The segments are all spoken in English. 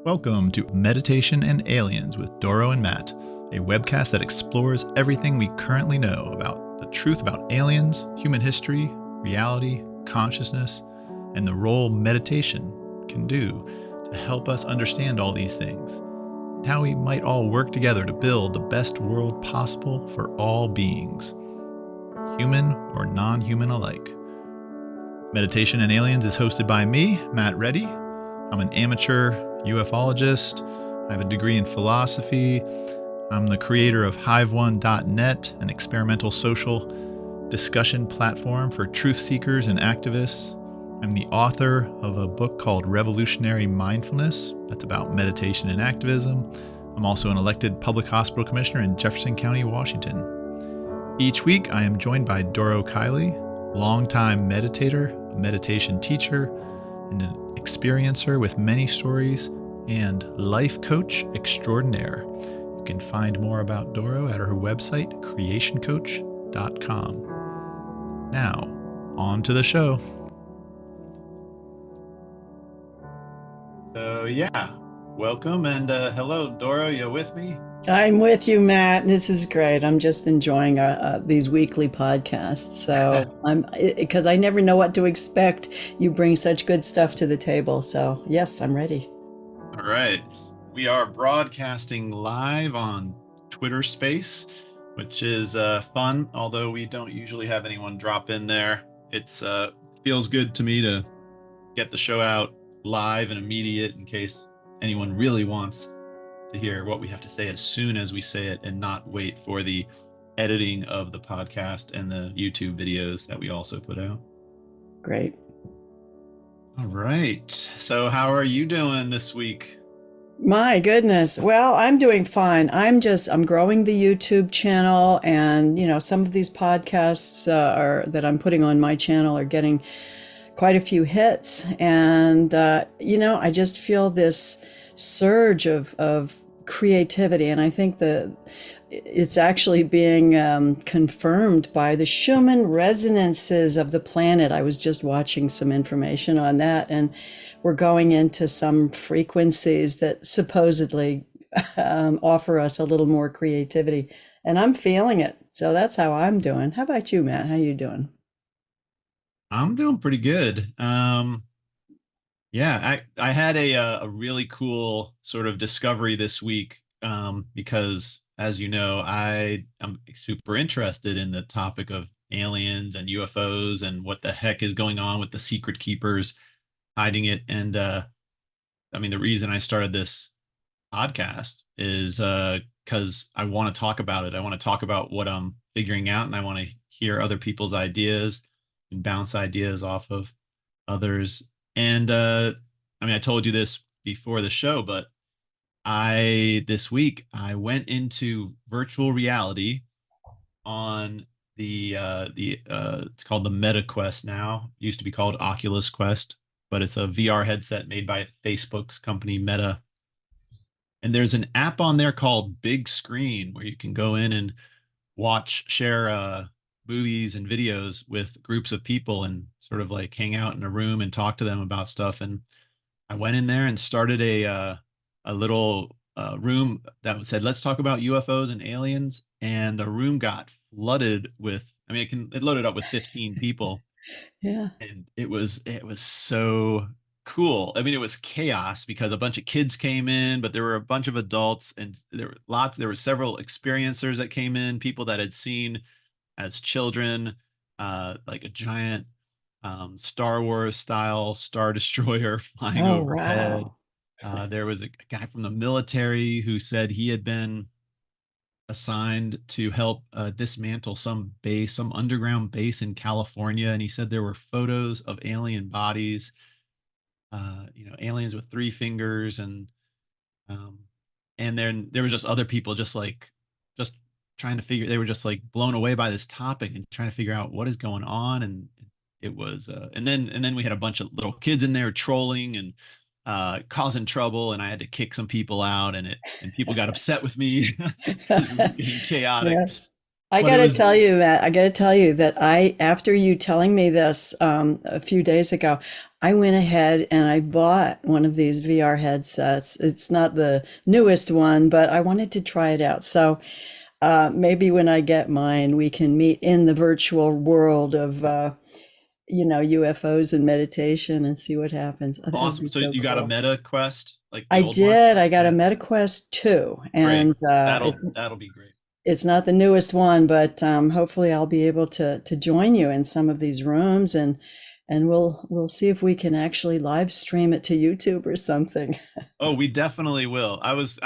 Welcome to Meditation and Aliens with Doro and Matt, a webcast that explores everything we currently know about the truth about aliens, human history, reality, consciousness, and the role meditation can do to help us understand all these things, and how we might all work together to build the best world possible for all beings, human or non-human alike. Meditation and Aliens is hosted by me, Matt Ready. I'm an amateur ufologist. I have a degree in philosophy. I'm the creator of hive1.net, an experimental social discussion platform for truth seekers and activists. I'm the author of a book called Revolutionary Mindfulness that's about meditation and activism. I'm also an elected public hospital commissioner in Jefferson County, Washington. Each week, I am joined by Doro Kiley, longtime meditator, a meditation teacher, and an experiencer with many stories, and life coach extraordinaire. You can find more about Doro at her website, creationcoach.com. Now, on to the show. Welcome and hello, Doro. You with me? I'm with you, Matt. This is great. I'm just enjoying these weekly podcasts. So because I never know what to expect. You bring such good stuff to the table. So yes, I'm ready. All right. We are broadcasting live on Twitter Space, which is fun, although we don't usually have anyone drop in there. It's feels good to me to get the show out live and immediate in case anyone really wants to hear what we have to say as soon as we say it and not wait for the editing of the podcast and the YouTube videos that we also put out. Great. All right. So how are you doing this week? My goodness. Well, I'm doing fine. I'm growing the YouTube channel, and some of these podcasts that I'm putting on my channel are getting quite a few hits, and I just feel this surge of creativity, and I think that it's actually being confirmed by the Schumann resonances of the planet. I was just watching some information on that, and we're going into some frequencies that supposedly offer us a little more creativity, and I'm feeling it. So that's how I'm doing. How about you, Matt? How you doing? I'm doing pretty good. I had a really cool sort of discovery this week because, as you know, I'm super interested in the topic of aliens and UFOs and what the heck is going on with the secret keepers hiding it. And the reason I started this podcast is because I want to talk about it. I want to talk about what I'm figuring out, and I want to hear other people's ideas and bounce ideas off of others. And I told you this before the show, but this week I went into virtual reality on the it's called the Meta Quest now. It used to be called Oculus Quest, but it's a VR headset made by Facebook's company Meta. And there's an app on there called Big Screen where you can go in and share movies and videos with groups of people and sort of like hang out in a room and talk to them about stuff. And I went in there and started a little room that said, let's talk about UFOs and aliens. And the room got flooded with, it loaded up with 15 people. Yeah. And it was so cool. It was chaos because a bunch of kids came in, but there were a bunch of adults, and there were several experiencers that came in, people that had seen as children, like a giant Star Wars style Star Destroyer flying overhead. Wow. There was a guy from the military who said he had been assigned to help dismantle some underground base in California. And he said there were photos of alien bodies, aliens with 3 fingers. And then there were just other people just trying to they were just like blown away by this topic and trying to figure out what is going on. And it was, and then we had a bunch of little kids in there trolling and causing trouble, and I had to kick some people out, and people got upset with me. It was getting chaotic. Yeah. I got to tell you, Matt, that after you telling me this a few days ago, I went ahead and I bought one of these VR headsets. It's not the newest one, but I wanted to try it out. So maybe when I get mine, we can meet in the virtual world of, UFOs and meditation and see what happens. I think it would Awesome. be So so you got a cool. Meta Quest, like the I old one? did. I got a Yeah. MetaQuest 2, Great. and That'll be great. it's not the newest one, but hopefully I'll be able to join you in some of these rooms, and we'll see if we can actually live stream it to YouTube or something. Oh, we definitely will. I was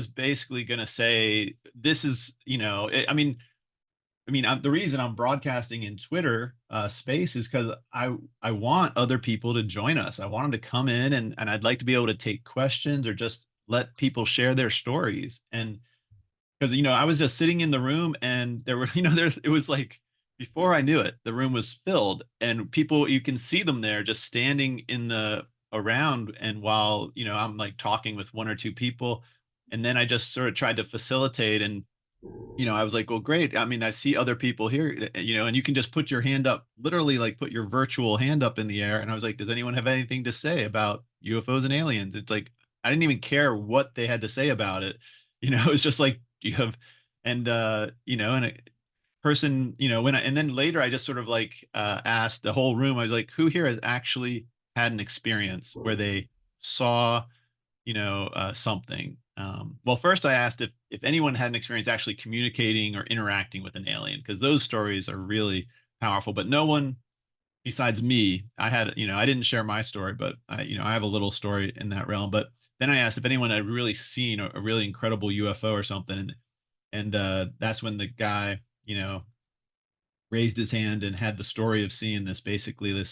basically gonna say this is, the reason I'm broadcasting in Twitter space is because I want other people to join us. I want them to come in, and I'd like to be able to take questions or just let people share their stories. And because I was just sitting in the room, and there were it was like, before I knew it, the room was filled, and people, you can see them there just standing in the around, and while I'm like talking with one or two people, and then I just sort of tried to facilitate. And I was like, well, great. I mean, I see other people here, and you can just put your hand up, literally, like put your virtual hand up in the air. And I was like, does anyone have anything to say about UFOs and aliens? It's like, I didn't even care what they had to say about it. It was just like, you have, and a person, and then later I just sort of like asked the whole room, I was like, who here has actually had an experience where they saw something. Well, first I asked if anyone had an experience actually communicating or interacting with an alien, because those stories are really powerful. But no one besides me, I didn't share my story, but I have a little story in that realm. But then I asked if anyone had really seen a really incredible UFO or something, and that's when the guy, raised his hand and had the story of seeing this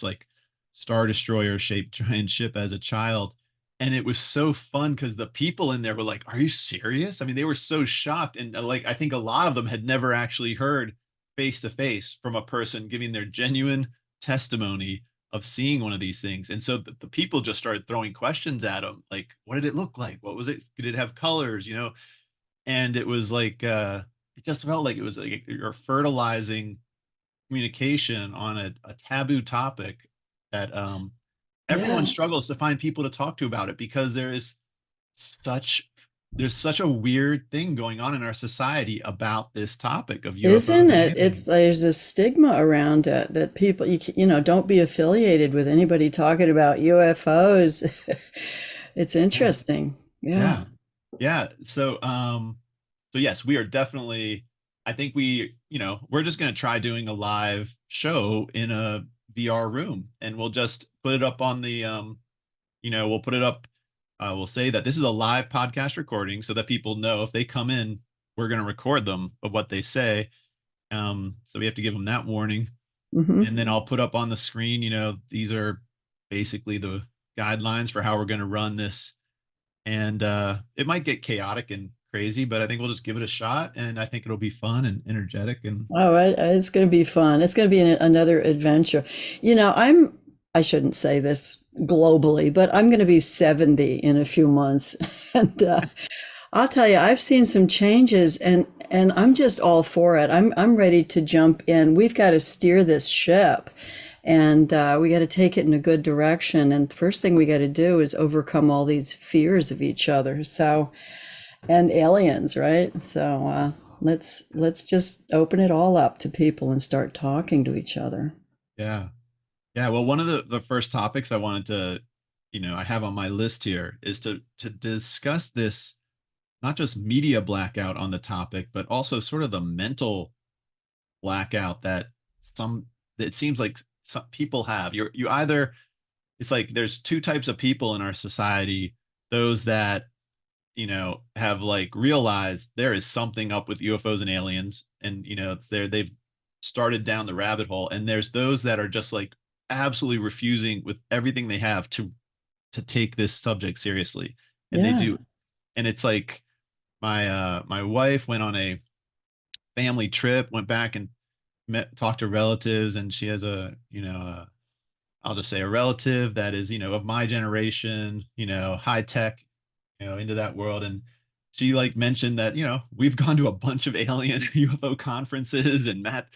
like star destroyer shaped giant ship as a child. And it was so fun because the people in there were like, are you serious? I mean, they were so shocked. And like, I think a lot of them had never actually heard face to face from a person giving their genuine testimony of seeing one of these things. And so the people just started throwing questions at him, like, what did it look like? What was it? Did it have colors? And it was like, it just felt like it was like you're fertilizing communication on a taboo topic that everyone Yeah. struggles to find people to talk to about it, because such there's such a weird thing going on in our society about this topic of UFOs Isn't and it? It's aliens. there's a stigma around it that people don't be affiliated with anybody talking about UFOs. It's Yeah, interesting. Yeah. yeah, yeah. So yes, we are definitely. I think we're just going to try doing a live show in a VR room, and we'll just put it up on the we'll put it up. We'll say that this is a live podcast recording so that people know if they come in, we're going to record them of what they say. So we have to give them that warning. And Hmm. then I'll put up on the screen, these are basically the guidelines for how we're going to run this. And it might get chaotic and crazy, but I think we'll just give it a shot. And I think it'll be fun and energetic. And Oh, it's going to be fun. It's going to be another adventure. I shouldn't say this globally, but I'm going to be 70 in a few months. And I'll tell you, I've seen some changes, and I'm just all for it. I'm ready to jump in. We've got to steer this ship, and we got to take it in a good direction. And the first thing we got to do is overcome all these fears of each other. So, and aliens, right? So let's just open it all up to people and start talking to each other. yeah. Yeah. Well, one of the first topics I wanted to, I have on my list here is to discuss this, not just media blackout on the topic, but also sort of the mental blackout some that it seems like some people have. You either It's like there's two types of people in our society: those that have like realized there is something up with UFOs and aliens, and they've started down the rabbit hole, and there's those that are just like absolutely refusing with everything they have to take this subject seriously, and they Yeah. do. And it's like my wife went on a family trip, went back and talked to relatives, and she has I'll just say a relative that is, of my generation, high tech, into that world. And she like mentioned that, we've gone to a bunch of alien UFO conferences, and Matt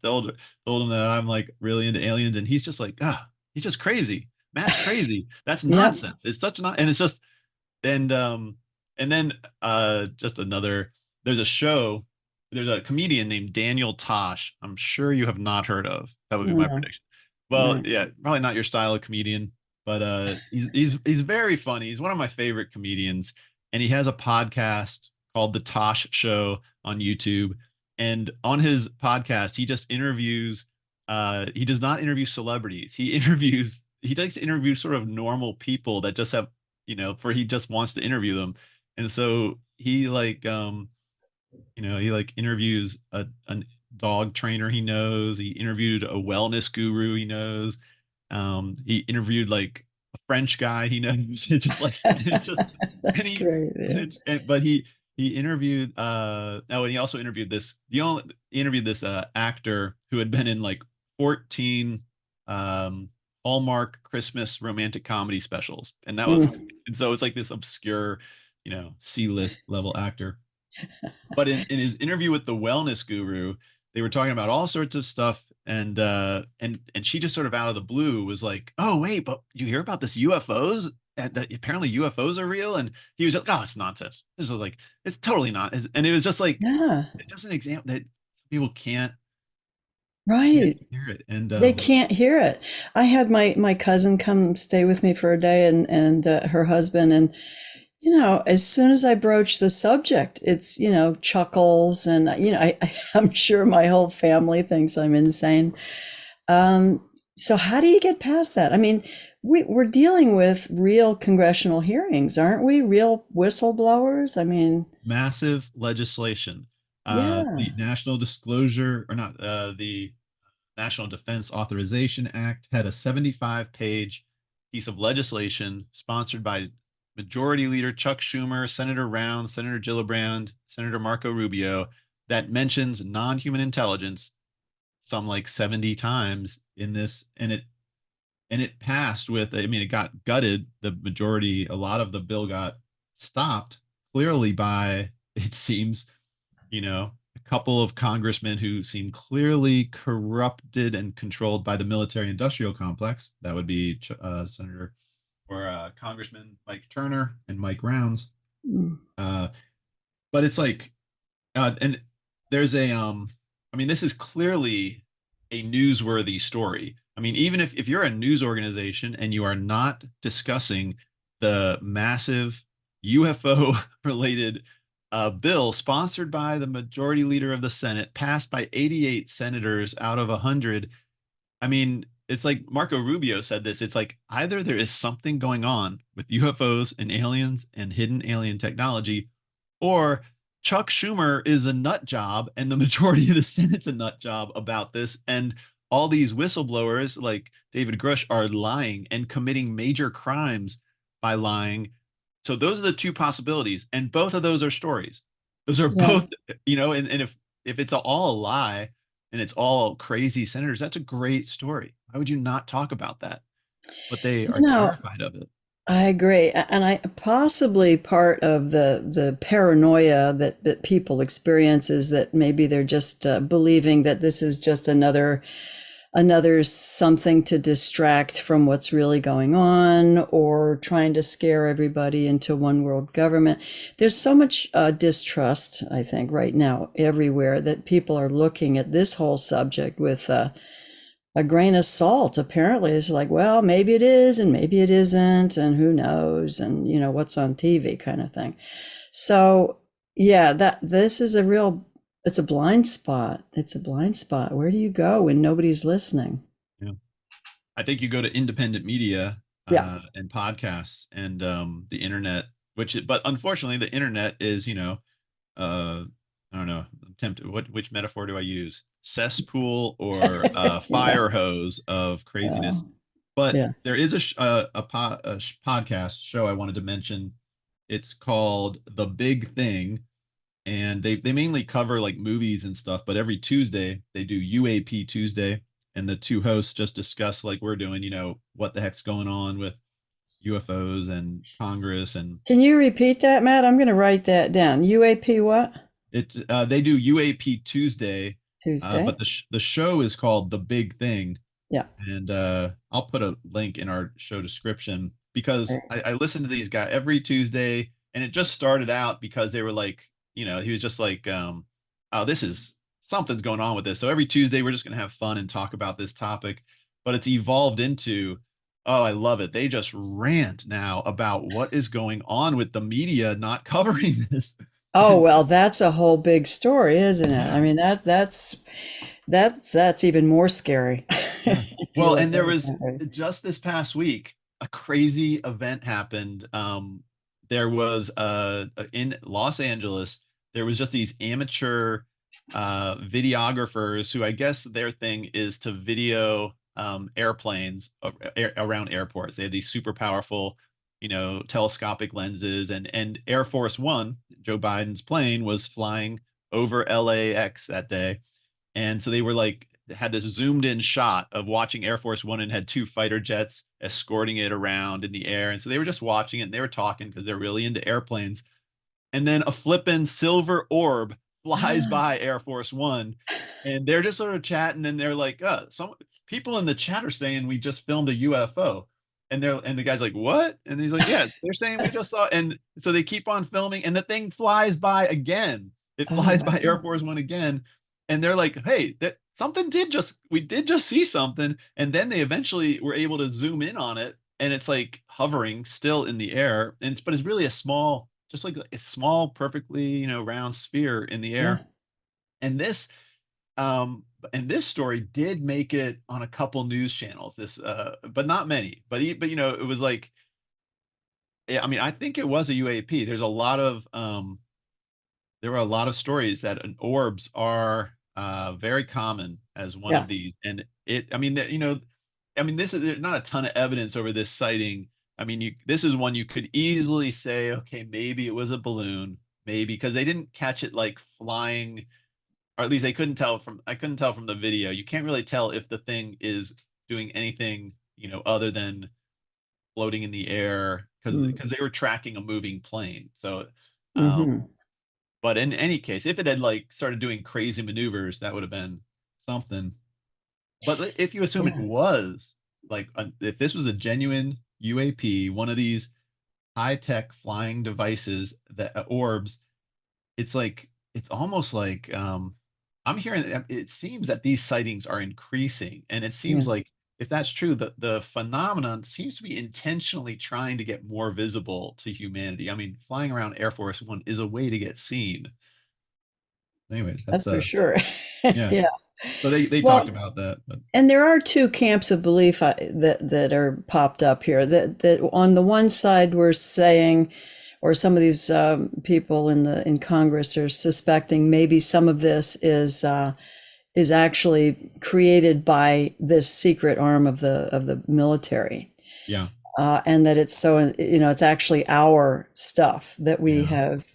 told him that I'm like really into aliens. And he's just like, he's just crazy. Matt's crazy. That's Yep. nonsense. It's such not, and it's just, and and then just another. There's a show. There's a comedian named Daniel Tosh. I'm sure you have not heard of. That would be my No, prediction. Well, no. yeah, probably not your style of comedian, but he's very funny. He's one of my favorite comedians, and he has a podcast called The Tosh Show on YouTube. And on his podcast, he just interviews. He does not interview celebrities. He likes to interview sort of normal people that just have, for he just wants to interview them. And so he like he like interviews a dog trainer he knows. He interviewed a wellness guru he knows. He interviewed like a French guy he knows. It's just like it's just and That's he great. and Yeah. it's and, but he interviewed and he also interviewed this the only he interviewed this actor who had been in like 14 um Hallmark Christmas romantic comedy specials. And that was Mm. and so it's like this obscure, C-list level actor. But in his interview with the wellness guru, they were talking about all sorts of stuff, and she just sort of out of the blue was like, "Oh wait, but you hear about this UFOs? That apparently UFOs are real?" And he was just, "Oh, it's nonsense. This is like it's totally not." And it was just like Yeah. it's just an example that some people can't Right. hear it. And They can't hear it. I had my cousin come stay with me for a day, and her husband, and as soon as I broach the subject, it's chuckles, and I'm sure my whole family thinks I'm insane. So how do you get past that? I mean, we're dealing with real congressional hearings, aren't we? Real whistleblowers. I mean, massive legislation, yeah. the National Disclosure or not, the National Defense Authorization Act had a 75-page piece of legislation sponsored by Majority Leader Chuck Schumer, Senator Rounds, Senator Gillibrand, Senator Marco Rubio, that mentions non-human intelligence some like 70 times in this, and it passed with, I mean, it got gutted. The majority, a lot of the bill got stopped clearly by, it seems, a couple of congressmen who seem clearly corrupted and controlled by the military industrial complex. That would be Senator or Congressman Mike Turner and Mike Rounds. Mm. Uh, but it's like, and there's I mean, this is clearly a newsworthy story. I mean, even if you're a news organization and you are not discussing the massive UFO related bill sponsored by the majority leader of the Senate, passed by 88 senators out of 100. I mean, it's like Marco Rubio said this. It's like either there is something going on with UFOs and aliens and hidden alien technology, or Chuck Schumer is a nut job and the majority of the Senate's a nut job about this. And all these whistleblowers like David Grush are lying and committing major crimes by lying. So those are the two possibilities. And both of those are stories. Those are Yeah. both, and if it's all a lie and it's all crazy senators, that's a great story. Why would you not talk about that? But they You are know, terrified of it. I agree, and I possibly part of the paranoia that people experience is that maybe they're just believing that this is just another something to distract from what's really going on, or trying to scare everybody into one world government. There's so much distrust, I think, right now everywhere, that people are looking at this whole subject with a grain of salt. Apparently, it's like, well, maybe it is and maybe it isn't, and who knows, and what's on TV kind of thing. So, yeah, that this is a real, it's a blind spot. It's a blind spot. Where do you go when nobody's listening? Yeah. I think you go to independent media Yeah. and podcasts and the internet, but unfortunately, the internet is, I don't know, I'm tempted. Which metaphor do I use? Cesspool or Yeah. fire hose of Yeah. craziness. But Yeah. there is a podcast show I wanted to mention. It's called The Big Thing, and they mainly cover like movies and stuff. But every Tuesday they do UAP Tuesday, and the two hosts just discuss like we're doing, what the heck's going on with UFOs and Congress, and Can you repeat that, Matt? I'm going to write that down. UAP what? they do UAP Tuesday, Tuesday. but the show is called The Big Thing. Yeah. And I'll put a link in our show description because Right. I listen to these guys every Tuesday, and it just started out because they were like, he was just like, oh, this is something's going on with this. So every Tuesday we're just gonna have fun and talk about this topic, but it's evolved into, oh, I love it. They just rant now about what is going on with the media not covering this. Oh, And well, that's a whole big story, isn't it? I yeah, mean, that's even more scary yeah. if you Well, look and at there it was that way. just this past week a crazy event happened. There was in Los Angeles, there was just these amateur videographers who I guess their thing is to video airplanes around airports. They have these super powerful, telescopic lenses, and Air Force One, Joe Biden's plane, was flying over LAX that day, and so they were like had this zoomed in shot of watching Air Force One and had two fighter jets escorting it around in the air. And so they were just watching it and they were talking because they're really into airplanes. And then a flippin' silver orb flies by Air Force One, and they're just sort of chatting, and they're like, some people in the chat are saying we just filmed a UFO. And the guy's like, what? And he's like, yeah, they're saying we just saw. And so they keep on filming, and the thing flies by again. It Oh flies my by Air God. Force One again. And they're like, hey, that something did just we did just see something. And then they eventually were able to zoom in on it, and it's like hovering still in the air. But it's really a small, just like a small, perfectly, round sphere in the Yeah. air. And this um and this story did make it on a couple news channels, this but not many. But it was like, yeah, I mean, I think it was a UAP. There were a lot of stories that orbs are very common as one Yeah. of these. And I mean, this is there's not a ton of evidence over this sighting. I mean, this is one you could easily say, okay, maybe it was a balloon, maybe because they didn't catch it like flying, or at least I couldn't tell from the video. You can't really tell if the thing is doing anything, other than floating in the air because Mm. they were tracking a moving plane. So, um, Hmm. but in any case, if it had like started doing crazy maneuvers, that would have been something. But if you assume it Yeah. was like, if this was a genuine UAP, one of these high-tech flying devices that orbs, it's almost like I'm hearing it seems that these sightings are increasing, and it seems Yeah. like if that's true, the phenomenon seems to be intentionally trying to get more visible to humanity. I mean, flying around Air Force One is a way to get seen. Anyways, That's that's for sure. yeah. Yeah. So they talked Well, about that, but and there are two camps of belief that are popped up here. That on the one side we're saying, or some of these people in Congress are suspecting maybe some of this is actually created by this secret arm of the military, yeah, and that it's so it's actually our stuff that we yeah, have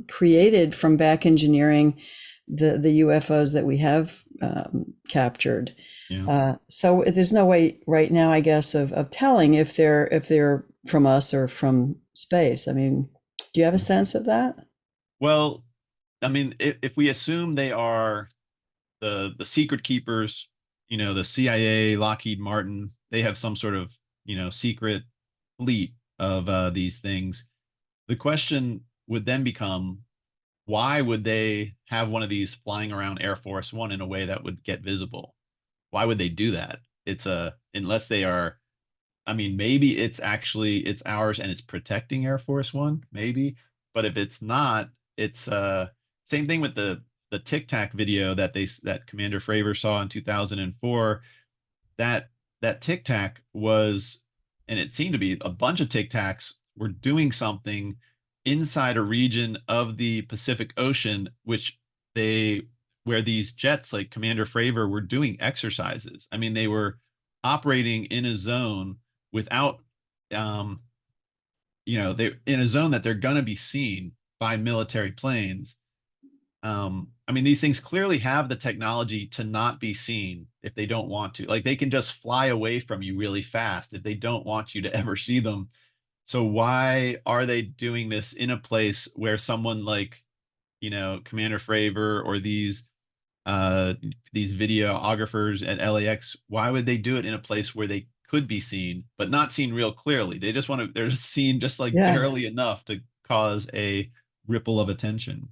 created from back engineering the UFOs that we have captured. yeah. So there's no way right now, I guess, of telling if they're from us or from space. I mean, do you have a sense of that? Well, I mean, if we assume they are the secret keepers, the CIA, Lockheed Martin, they have some sort of, secret fleet of these things. The question would then become, why would they have one of these flying around Air Force One in a way that would get visible? Why would they do that? It's a unless they are, I mean, maybe it's ours and it's protecting Air Force One, maybe. But if it's not, it's same thing with the Tic Tac video that Commander Fravor saw in 2004. That that Tic Tac was, and it seemed to be a bunch of Tic Tacs were doing something inside a region of the Pacific Ocean, they where these jets like Commander Fravor were doing exercises. I mean, they were operating in a zone without um they're in a zone that they're going to be seen by military planes. I mean, these things clearly have the technology to not be seen if they don't want to. Like they can just fly away from you really fast if they don't want you to ever see them. So why are they doing this in a place where someone like, Commander Fravor or these uh, these videographers at LAX, why would they do it in a place where they could be seen, but not seen real clearly? They just want to, they're just seen just like Yeah. barely enough to cause a ripple of attention.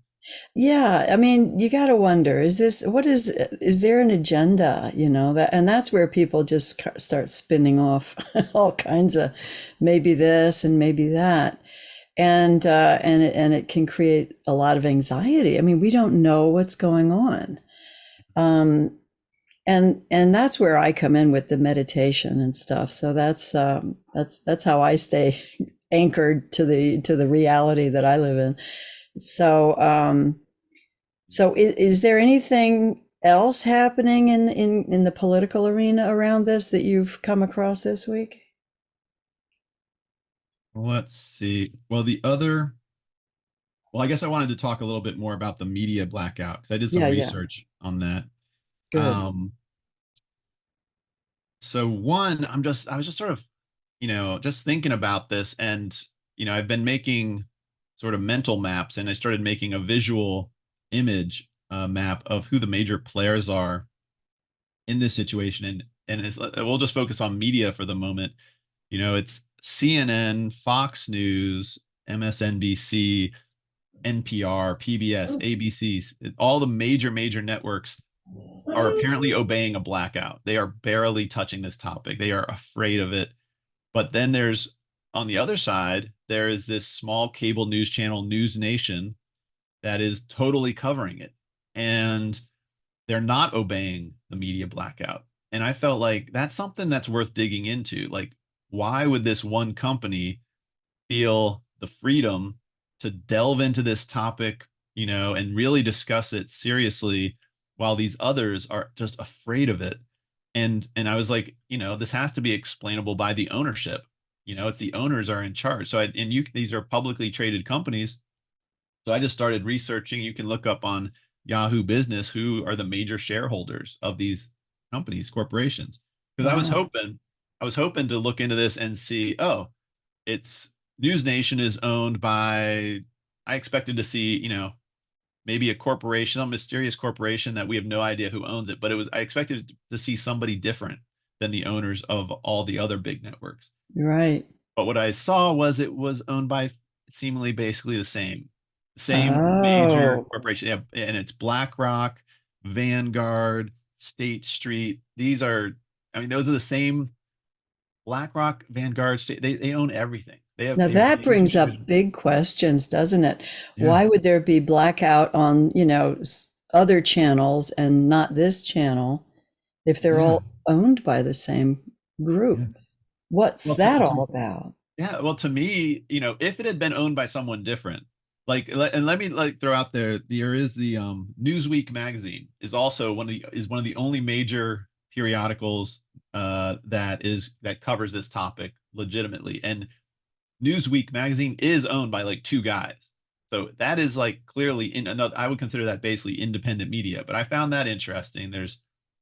Yeah, I mean, you got to wonder, is there an agenda, and that's where people just start spinning off all kinds of maybe this and maybe that. And it can create a lot of anxiety. I mean, we don't know what's going on. Um, and that's where I come in with the meditation and stuff. So that's how I stay anchored to the reality that I live in. So is there anything else happening in the political arena around this that you've come across this week? Let's see. Well, I guess I wanted to talk a little bit more about the media blackout because I did some Yeah, yeah, research on that. good. Um, so one, I was just sort of, just thinking about this, and I've been making sort of mental maps, and I started making a visual image map of who the major players are in this situation, we'll just focus on media for the moment. It's CNN, Fox News, MSNBC, NPR, PBS, ABC, all the major networks are apparently obeying a blackout. They are barely touching this topic. They are afraid of it. But then on the other side, there is this small cable news channel, News Nation, that is totally covering it. And they're not obeying the media blackout. And I felt like that's something that's worth digging into. Like, why would this one company feel the freedom to delve into this topic, and really discuss it seriously while these others are just afraid of it? And I was like, this has to be explainable by the ownership. It's the owners are in charge. These are publicly traded companies. So I just started researching. You can look up on Yahoo Business who are the major shareholders of these companies, corporations. Because Wow. I was hoping to look into this and see, oh, it's News Nation is owned by, I expected to see, maybe a corporation, some mysterious corporation that we have no idea who owns it, but I expected to see somebody different than the owners of all the other big networks. Right. But what I saw was it was owned by seemingly basically the same major Oh, corporation. Yeah, and it's BlackRock, Vanguard, State Street. I mean, those are the same BlackRock, Vanguard, State. They own everything. now They that manage brings individual. up big questions, doesn't it? Yeah, Why would there be blackout on, other channels and not this channel if they're yeah, all owned by the same yeah. group? What's Well, that all about? yeah, well, to me, if it had been owned by someone different, and let me like throw out there is the Newsweek magazine is also one of the only major periodicals that covers this topic legitimately. And Newsweek magazine is owned by like two guys. So that is like clearly in another, I would consider that basically independent media. But I found that interesting.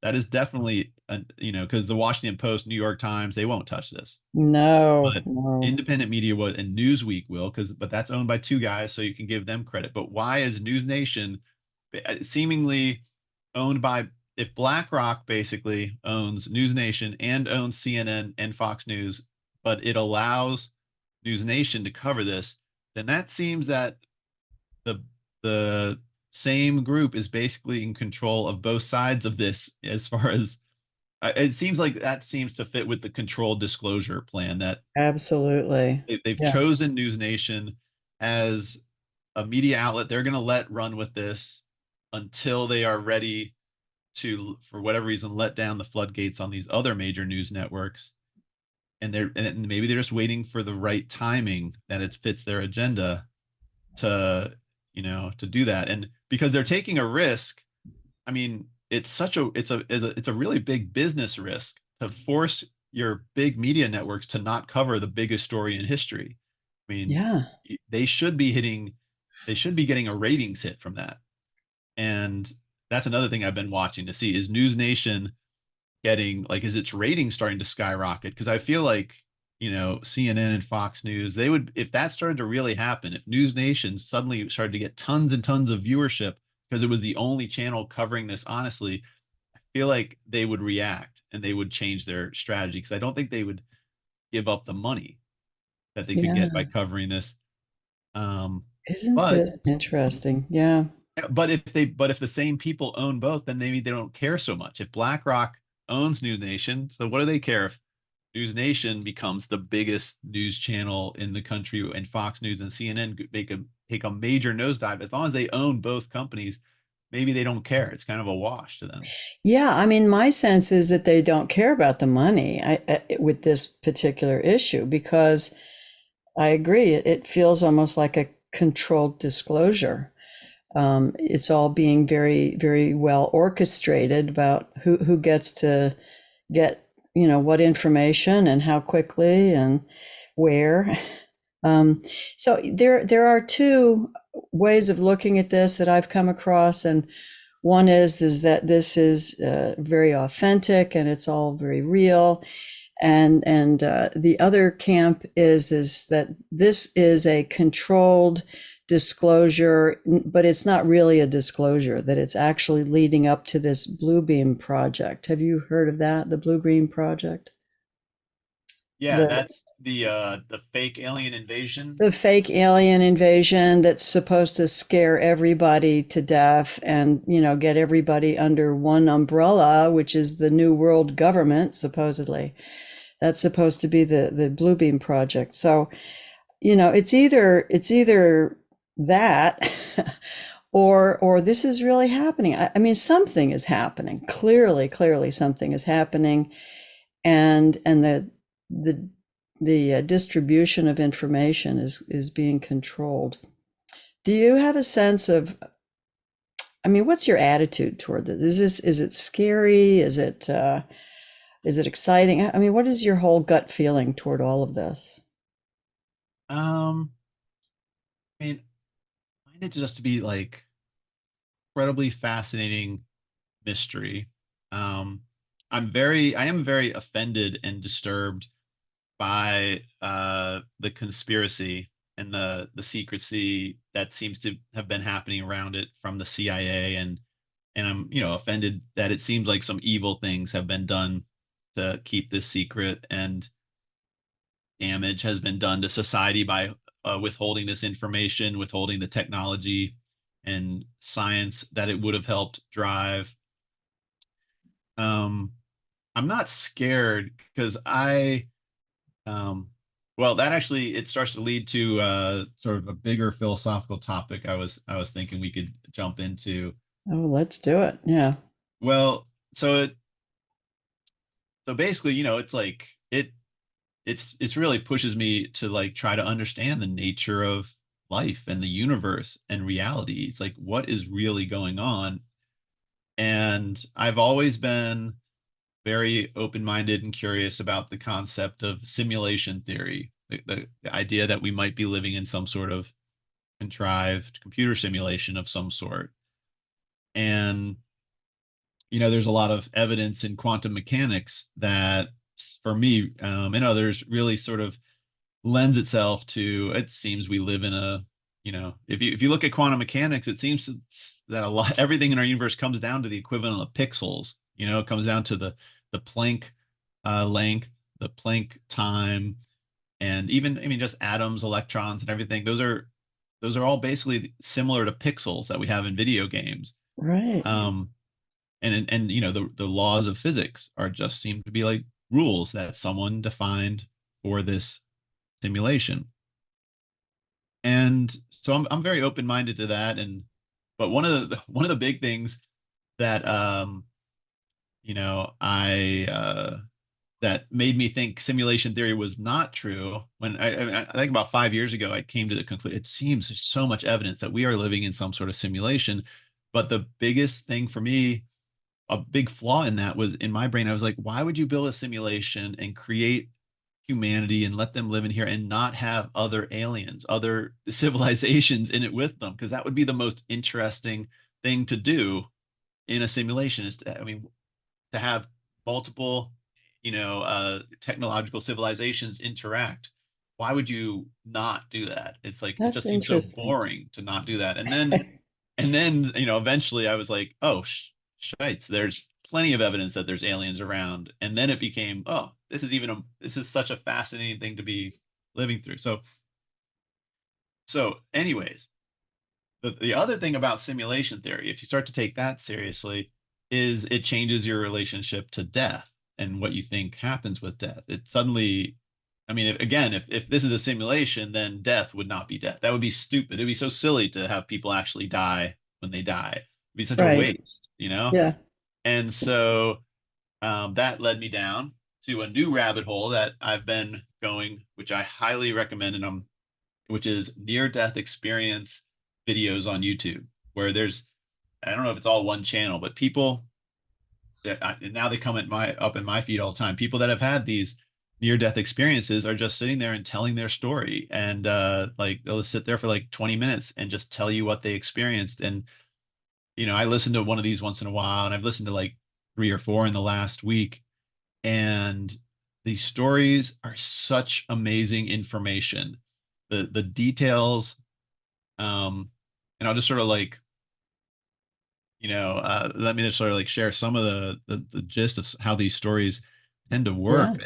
That is definitely, because the Washington Post, New York Times, they won't touch this. No, But no. independent media will, and Newsweek will, but that's owned by two guys, so you can give them credit. But why is News Nation seemingly owned by, if BlackRock basically owns News Nation and owns CNN and Fox News, but it allows News Nation to cover this, then that seems that the the same group is basically in control of both sides of this as far as it seems like that seems to fit with the controlled disclosure plan that Absolutely. they've Yeah. chosen News Nation as a media outlet. They're going to let run with this until they are ready to, for whatever reason, let down the floodgates on these other major news networks. And maybe they're just waiting for the right timing that it fits their agenda to, to do that. And because they're taking a risk, I mean, it's a really big business risk to force your big media networks to not cover the biggest story in history. I mean, Yeah. they should be hitting, they should be getting a ratings hit from that. And that's another thing I've been watching to see, is News Nation getting, like, is its ratings starting to skyrocket? Because I feel like, CNN and Fox News, if that started to really happen, if News Nation suddenly started to get tons and tons of viewership because it was the only channel covering this honestly, I feel like they would react and they would change their strategy because I don't think they would give up the money that they could get by Yeah. covering this. Um, Isn't but this interesting? Yeah. but if the same people own both, then maybe they don't care so much. If BlackRock owns News Nation, so what do they care if News Nation becomes the biggest news channel in the country and Fox News and CNN take a major nosedive? As long as they own both companies, maybe they don't care. It's kind of a wash to them. Yeah, I mean, my sense is that they don't care about the money with this particular issue because I agree. It feels almost like a controlled disclosure. It's all being very, very well orchestrated about who gets to get, what information and how quickly and where. Um, so there are two ways of looking at this that I've come across, and one is that this is very authentic and it's all very real, and the other camp is that this is a controlled disclosure, but it's not really a disclosure, that it's actually leading up to this Bluebeam project. Have you heard of that, the Bluebeam project? Yeah, The that's the fake alien invasion. the fake alien invasion that's supposed to scare everybody to death and, get everybody under one umbrella, which is the new world government, supposedly. That's supposed to be the Bluebeam project. So, it's either that or this is really happening. I mean, something is happening. Clearly something is happening, and the the distribution of information is being controlled. Do you have a sense of, I mean, what's your attitude toward this? Is it scary? Is it exciting? I mean, what is your whole gut feeling toward all of this? Um, I mean, I find it just to be like incredibly fascinating mystery. Um, I am very offended and disturbed by the conspiracy and the secrecy that seems to have been happening around it from the CIA, and I'm offended that it seems like some evil things have been done to keep this secret, and damage has been done to society by withholding this information, withholding the technology and science that it would have helped drive. Um, I'm not scared because um, well, that actually it starts to lead to sort of a bigger philosophical topic. I was thinking we could jump into. Oh, let's do it. Yeah. Well, so basically, it's like it's really pushes me to like try to understand the nature of life and the universe and reality. It's like what is really going on? And I've always been very open-minded and curious about the concept of simulation theory, the idea that we might be living in some sort of contrived computer simulation of some sort. And there's a lot of evidence in quantum mechanics that, for me and others, really sort of lends itself to. It seems we live in a, if you look at quantum mechanics, it seems that a lot everything in our universe comes down to the equivalent of pixels. It comes down to the Planck length, the Planck time, and even, I mean, just atoms, electrons, and everything. Those are all basically similar to pixels that we have in video games. Right. Um, and the laws of physics are just seem to be like rules that someone defined for this simulation. And so I'm very open-minded to that. And but one of the big things that I that made me think simulation theory was not true, when I think about 5 years ago I came to the conclusion it seems there's so much evidence that we are living in some sort of simulation. But the biggest thing for me, a big flaw in that, was in my brain. I was like, why would you build a simulation and create humanity and let them live in here and not have other aliens, other civilizations in it with them? Because that would be the most interesting thing to do in a simulation, is to, I mean, to have multiple, technological civilizations interact. Why would you not do that? It's like, it That's just seems so interesting. boring to not do that. And then And then, eventually I was like, oh, shites, there's plenty of evidence that there's aliens around. And then it became, oh, this is such a fascinating thing to be living through. So anyways, the other thing about simulation theory, if you start to take that seriously, is it changes your relationship to death and what you think happens with death. It suddenly, I mean, if this is a simulation, then death would not be death. That would be stupid. It'd be so silly to have people actually die when they die. It'd be such a Right. waste, you know? Yeah. And so that led me down to a new rabbit hole that I've been going, which I highly recommend, which is near-death experience videos on YouTube, where I don't know if it's all one channel, but people and now they come up in my feed all the time. People that have had these near-death experiences are just sitting there and telling their story, and like they'll sit there for like 20 minutes and just tell you what they experienced. And I listen to one of these once in a while, and I've listened to like three or four in the last week, and these stories are such amazing information. The details, and I'll just sort of like, let me just sort of like share some of the gist of how these stories tend to Yeah. work.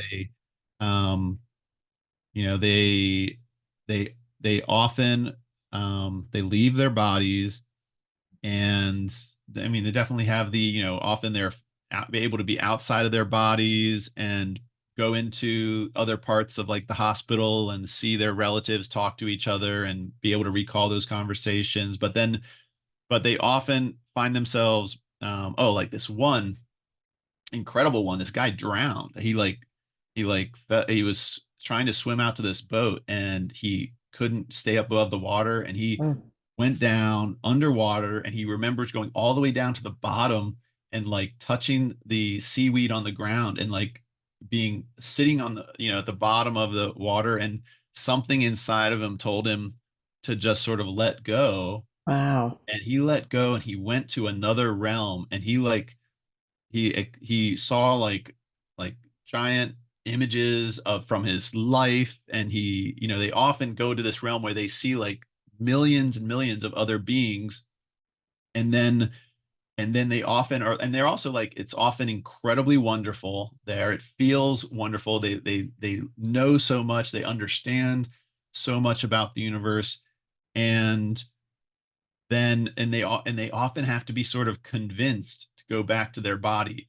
Um, you know, they often they leave their bodies, and I mean they definitely have often they're able to be outside of their bodies and go into other parts of like the hospital and see their relatives talk to each other and be able to recall those conversations. But they often find themselves, oh, like this one incredible one. This guy drowned. He was trying to swim out to this boat, and he couldn't stay up above the water, and he Oh, went down underwater, and he remembers going all the way down to the bottom and like touching the seaweed on the ground and like being sitting on the at the bottom of the water, and something inside of him told him to just sort of let go, wow. and he let go, and he went to another realm, and he saw like giant images of from his life, and they often go to this realm where they see like millions and millions of other beings, and then they often are, and they're also like, it's often incredibly wonderful there. It feels wonderful. They know so much, they understand so much about the universe, and they often have to be sort of convinced to go back to their body,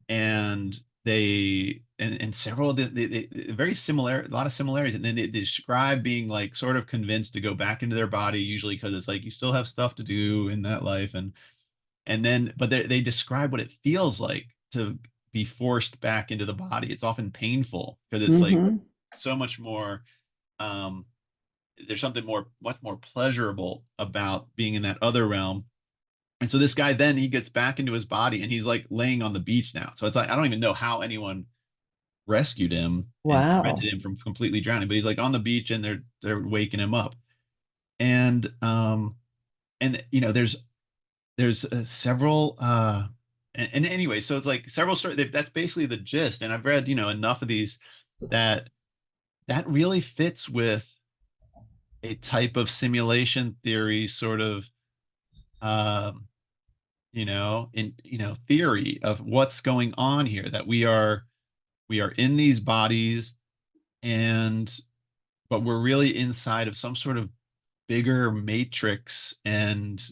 and several very similar, a lot of similarities, and then they describe being like sort of convinced to go back into their body, usually because it's like you still have stuff to do in that life, and then but they describe what it feels like to be forced back into the body. It's often painful because it's like Mm-hmm. so much more, um there's something much more pleasurable about being in that other realm. And so this guy, then he gets back into his body, and he's like laying on the beach now. So it's like I don't even know how anyone rescued him and Wow. prevented him from completely drowning, but he's like on the beach, and they're waking him up. And there's several and anyway, so it's like several stories. That's basically the gist. And I've read enough of these that really fits with a type of simulation theory sort of, um in theory of what's going on here, that we are in these bodies, and but we're really inside of some sort of bigger matrix, and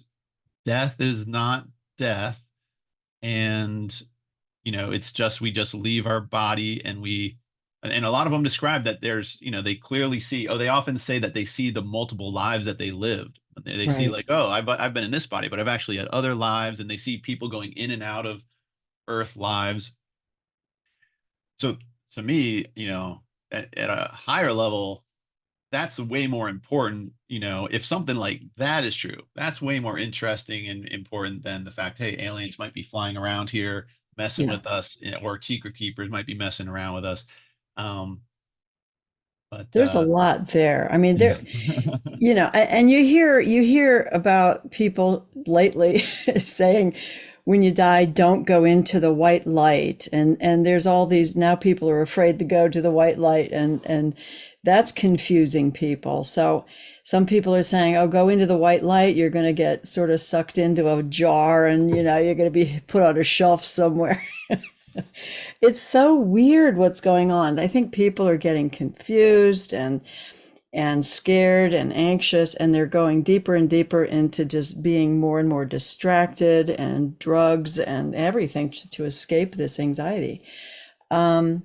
death is not death. And it's just, we just leave our body, and a lot of them describe that they clearly see, they often say that they see the multiple lives that they lived. They see Right. like, oh, I've been in this body, but I've actually had other lives, and they see people going in and out of earth lives. So to me, at a higher level, that's way more important. If something like that is true, that's way more interesting and important than the fact, hey, aliens might be flying around here messing Yeah. with us, or secret keepers might be messing around with us. Um, but There's a lot there. I mean, yeah. there, and you hear about people lately saying, when you die, don't go into the white light. And there's all these, now people are afraid to go to the white light, and that's confusing people. So some people are saying, oh, go into the white light, you're going to get sort of sucked into a jar, and you're going to be put on a shelf somewhere. It's so weird what's going on. I think people are getting confused and scared and anxious, and they're going deeper and deeper into just being more and more distracted, and drugs and everything to escape this anxiety. Um,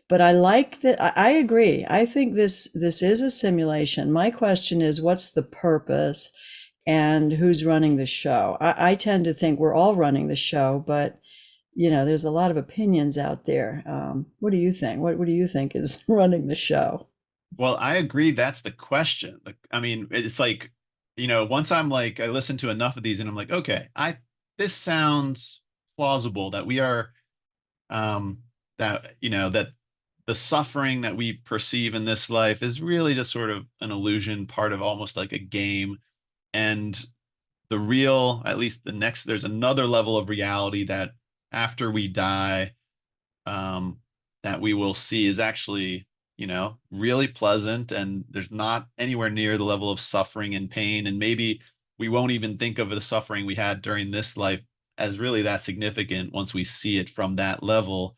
but I like that. I agree. I think this is a simulation. My question is, what's the purpose, and who's running the show? I tend to think we're all running the show, but there's a lot of opinions out there. What do you think? What do you think is running the show? Well, I agree. That's the question. Like, I mean, it's like, once I'm like, I listen to enough of these and I'm like, okay, this sounds plausible that we are, that the suffering that we perceive in this life is really just sort of an illusion, part of almost like a game. And the real, at least there's another level of reality that after we die, um, that we will see is actually, really pleasant, and there's not anywhere near the level of suffering and pain. And maybe we won't even think of the suffering we had during this life as really that significant once we see it from that level.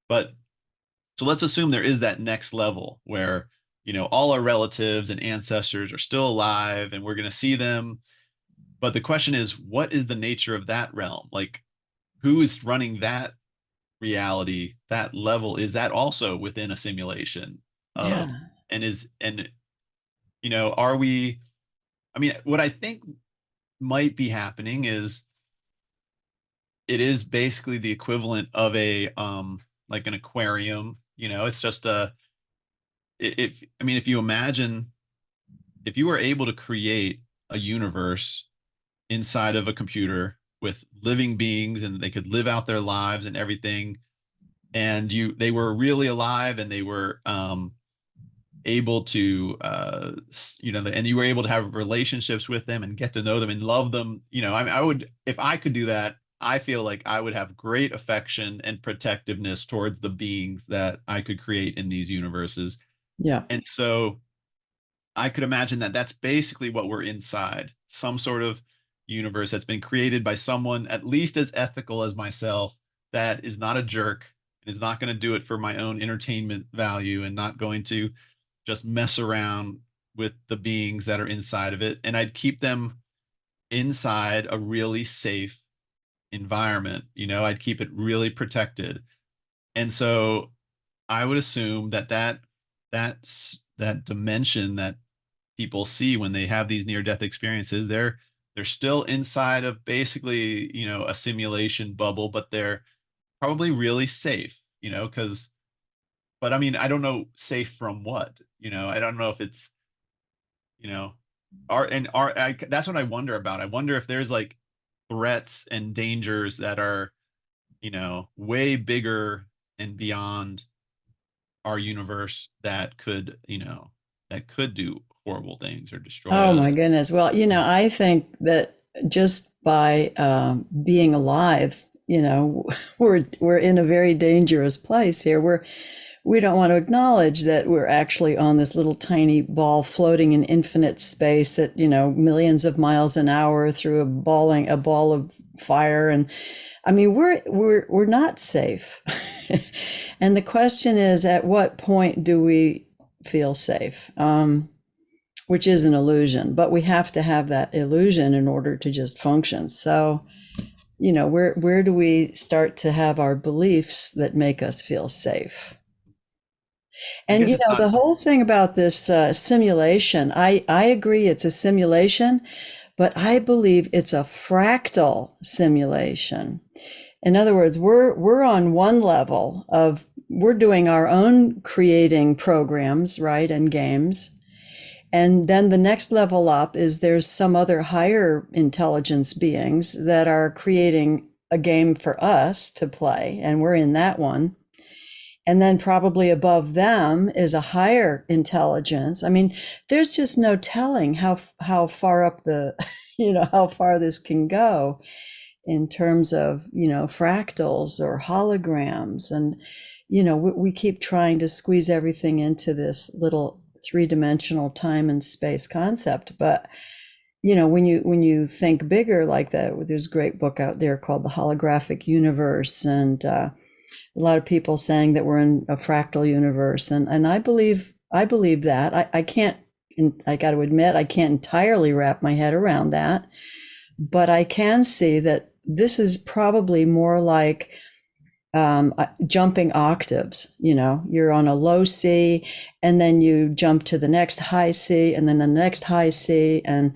But so let's assume there is that next level where, all our relatives and ancestors are still alive and we're going to see them. But the question is, what is the nature of that realm? Like, who is running that reality, that level? Is that also within a simulation of, Yeah. and are we, I mean, what I think might be happening is it is basically the equivalent of like an aquarium. It's just if you imagine, if you were able to create a universe inside of a computer with living beings, and they could live out their lives and everything, and they were really alive, and they were able to and you were able to have relationships with them and get to know them and love them. I would, if I could do that, I feel like I would have great affection and protectiveness towards the beings that I could create in these universes. Yeah. And so I could imagine that that's basically what we're inside, some sort of universe that's been created by someone at least as ethical as myself, that is not a jerk, and is not going to do it for my own entertainment value, and not going to just mess around with the beings that are inside of it. And I'd keep them inside a really safe environment. I'd keep it really protected. And so I would assume that dimension that people see when they have these near death experiences, they're still inside of basically, a simulation bubble, but they're probably really safe, because, but I mean, I don't know, safe from what, I don't know if it's, you know, that's what I wonder about. I wonder if there's like threats and dangers that are, way bigger and beyond our universe, that could do horrible things or destroy Oh my us. goodness. Well, I think that just by being alive, we're in a very dangerous place here. We don't want to acknowledge that we're actually on this little tiny ball floating in infinite space at millions of miles an hour through a ball of fire. And I mean, we're not safe. And the question is, at what point do we feel safe? Which is an illusion, but we have to have that illusion in order to just function. So, where do we start to have our beliefs that make us feel safe? I And guess it's not. the whole thing about this simulation, I agree it's a simulation, but I believe it's a fractal simulation. In other words, we're on one level of, we're doing our own creating programs, right, and games. And then the next level up is there's some other higher intelligence beings that are creating a game for us to play, and we're in that one. And then probably above them is a higher intelligence. I mean, there's just no telling how far up the, how far this can go. in terms of, fractals or holograms. And, we keep trying to squeeze everything into this little three-dimensional time and space concept. But, when you think bigger like that, there's a great book out there called The Holographic Universe. And a lot of people saying that we're in a fractal universe. And I believe that. I can't, I got to admit, I can't entirely wrap my head around that. But I can see that this is probably more like jumping octaves. You're on a low C, and then you jump to the next high C, and then the next high C, and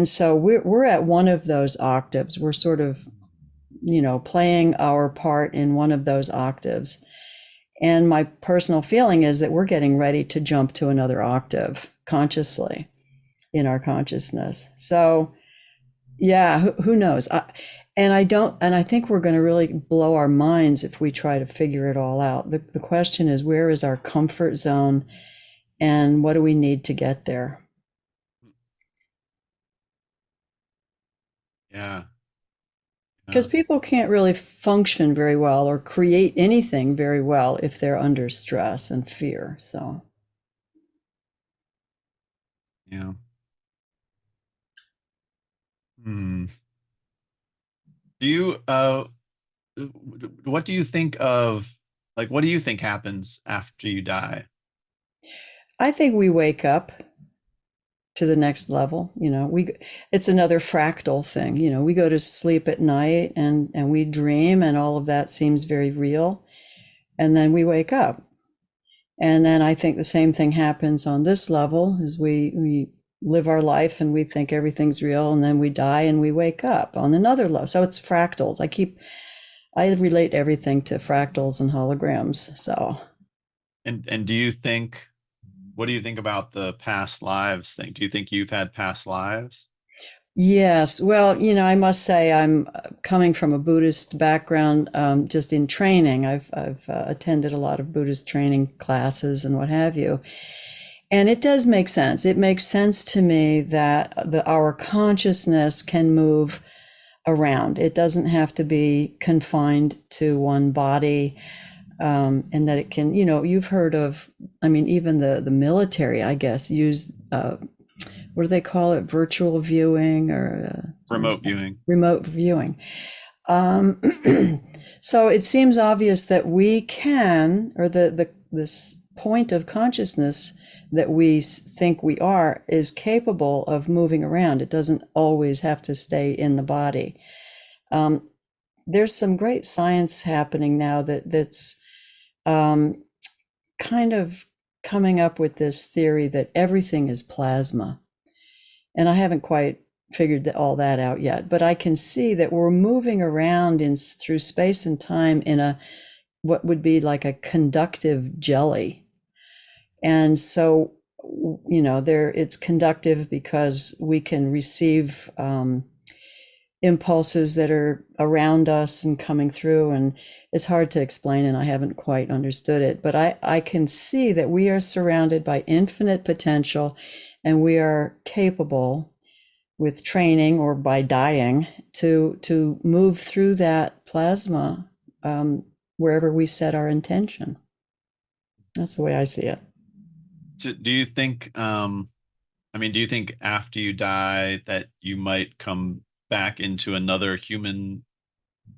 so we're at one of those octaves. We're sort of, playing our part in one of those octaves. And my personal feeling is that we're getting ready to jump to another octave consciously in our consciousness. So yeah, who knows? And I think we're going to really blow our minds if we try to figure it all out. The question is, where is our comfort zone, and what do we need to get there? Yeah. Because Yeah. people can't really function very well or create anything very well if they're under stress and fear. So Yeah. Hmm. Do you what do you think of, like, what do you think happens after you die? I think we wake up to the next level. It's another fractal thing. We go to sleep at night, and we dream, and all of that seems very real. And then we wake up. And then I think the same thing happens on this level, as we live our life and we think everything's real, and then we die and we wake up on another level. So it's fractals. I relate everything to fractals and holograms. So And do you think, what do you think about the past lives thing? Do you think you've had past lives? yes, well, I must say I'm coming from a Buddhist background, just in training. I've attended a lot of Buddhist training classes and what have you. And it does make sense. It makes sense to me that our consciousness can move around. It doesn't have to be confined to one body, and that it can, you've heard of, I mean, even the military, I guess, use, what do they call it? Virtual viewing, or Remote viewing. remote viewing. Um, so it seems obvious that we can, or this point of consciousness that we think we are, is capable of moving around. It doesn't always have to stay in the body. Um, there's some great science happening now that's um, kind of coming up with this theory that everything is plasma. And I haven't quite figured all that out yet, but I can see that we're moving around through space and time in a what would be like a conductive jelly. And so, it's conductive because we can receive impulses that are around us and coming through. And it's hard to explain, and I haven't quite understood it. But I can see that we are surrounded by infinite potential, and we are capable, with training or by dying, to move through that plasma, wherever we set our intention. That's the way I see it. So do you think, I mean, do you think after you die that you might come back into another human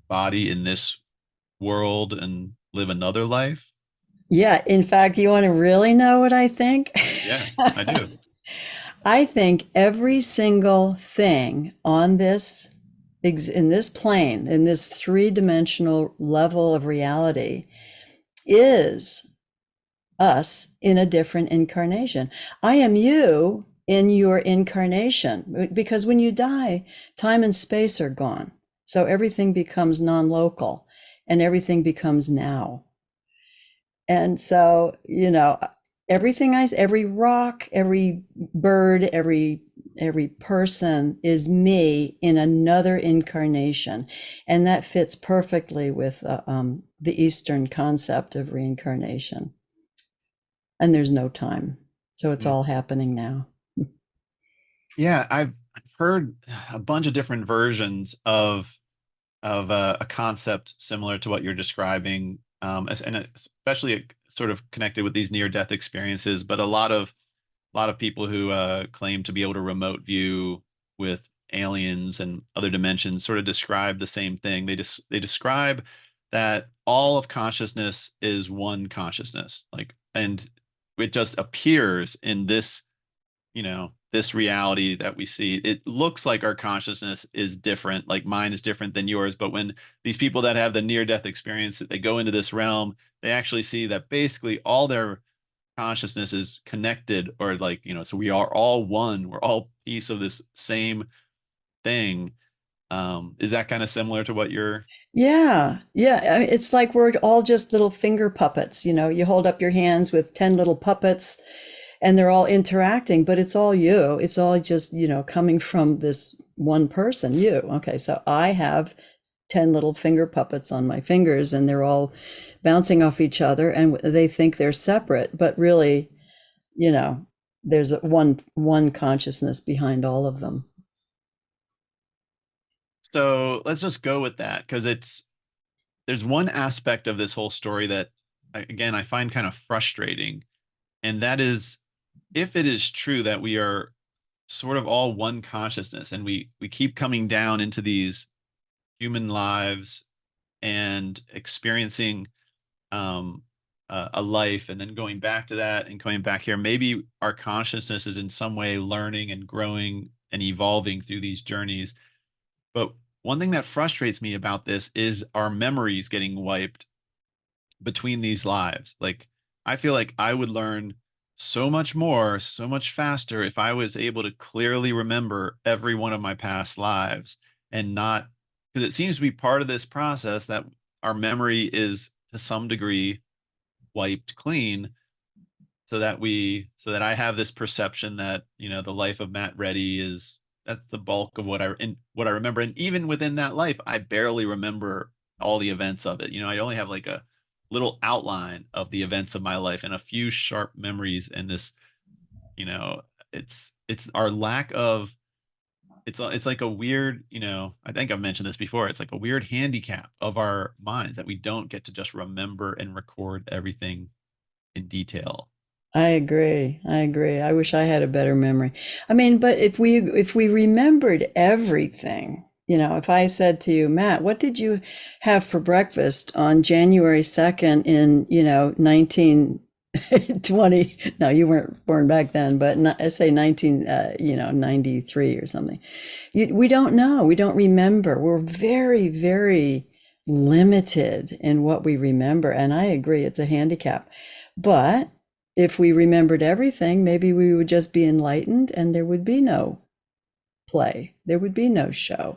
body in this world and live another life? Yeah, in fact, you want to really know what I think? Yeah, I do. I think every single thing on this, in this plane, in this three-dimensional level of reality, is us in a different incarnation. I am you in your incarnation, because when you die, time and space are gone. So everything becomes non-local, and everything becomes now. And so, every rock, every bird, every person is me in another incarnation. And that fits perfectly with the Eastern concept of reincarnation. And there's no time. So it's Mm. all happening now. Yeah, I've heard a bunch of different versions of a concept similar to what you're describing, and especially sort of connected with these near-death experiences. But a lot of people who claim to be able to remote view with aliens and other dimensions sort of describe the same thing. They describe that all of consciousness is one consciousness, like, and it just appears in this reality that we see. It looks like our consciousness is different, like mine is different than yours. But when these people that have the near-death experience, they go into this realm, they actually see that basically all their consciousness is connected, or like, so we are all one. We're all piece of this same thing. Is that kind of similar to what you're? Yeah, yeah. It's like we're all just little finger puppets. You hold up your hands with 10 little puppets and they're all interacting, but it's all you. It's all just, coming from this one person, you. Okay, so I have 10 little finger puppets on my fingers and they're all bouncing off each other and they think they're separate, but really, you know, there's one consciousness behind all of them. So let's just go with that, because there's one aspect of this whole story that, again, I find kind of frustrating, and that is, if it is true that we are sort of all one consciousness and we keep coming down into these human lives and experiencing a life, and then going back to that and coming back here, maybe our consciousness is in some way learning and growing and evolving through these journeys. But one thing that frustrates me about this is our memories getting wiped between these lives. Like, I feel like I would learn so much more, so much faster if I was able to clearly remember every one of my past lives, and not, because it seems to be part of this process that our memory is to some degree wiped clean, so that I have this perception that, the life of Matt Ready is, that's the bulk of what I remember. And even within that life, I barely remember all the events of it. I only have like a little outline of the events of my life and a few sharp memories. And this, you know, it's our lack of, it's like a weird, I think I've mentioned this before. It's like a weird handicap of our minds that we don't get to just remember and record everything in detail. I agree. I agree. I wish I had a better memory. I mean, but if we remembered everything, if I said to you, Matt, what did you have for breakfast on January 2nd in, 1920? No, you weren't born back then, but I say 19, 93 or something. We don't know. We don't remember. We're very, very limited in what we remember. And I agree, it's a handicap. But if we remembered everything, maybe we would just be enlightened and there would be no play. There would be no show.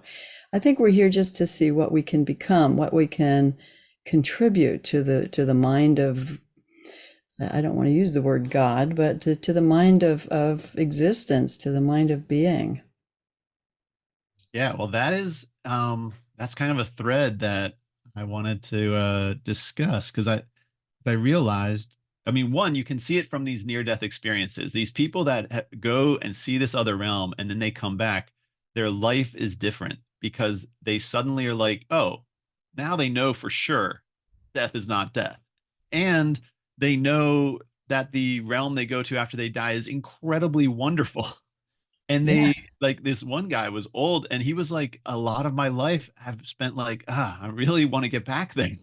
I think we're here just to see what we can become, what we can contribute to the mind of, I don't want to use the word God, but to the mind of existence, to the mind of being. Yeah, well, that's kind of a thread that I wanted to discuss, because I realized, I mean, one, you can see it from these near-death experiences. These people that go and see this other realm and then they come back, their life is different because they suddenly are like, oh, now they know for sure death is not death. And they know that the realm they go to after they die is incredibly wonderful. And Yeah, they, like, this one guy was old and he was like, a lot of my life I've spent like, I really want to get back there.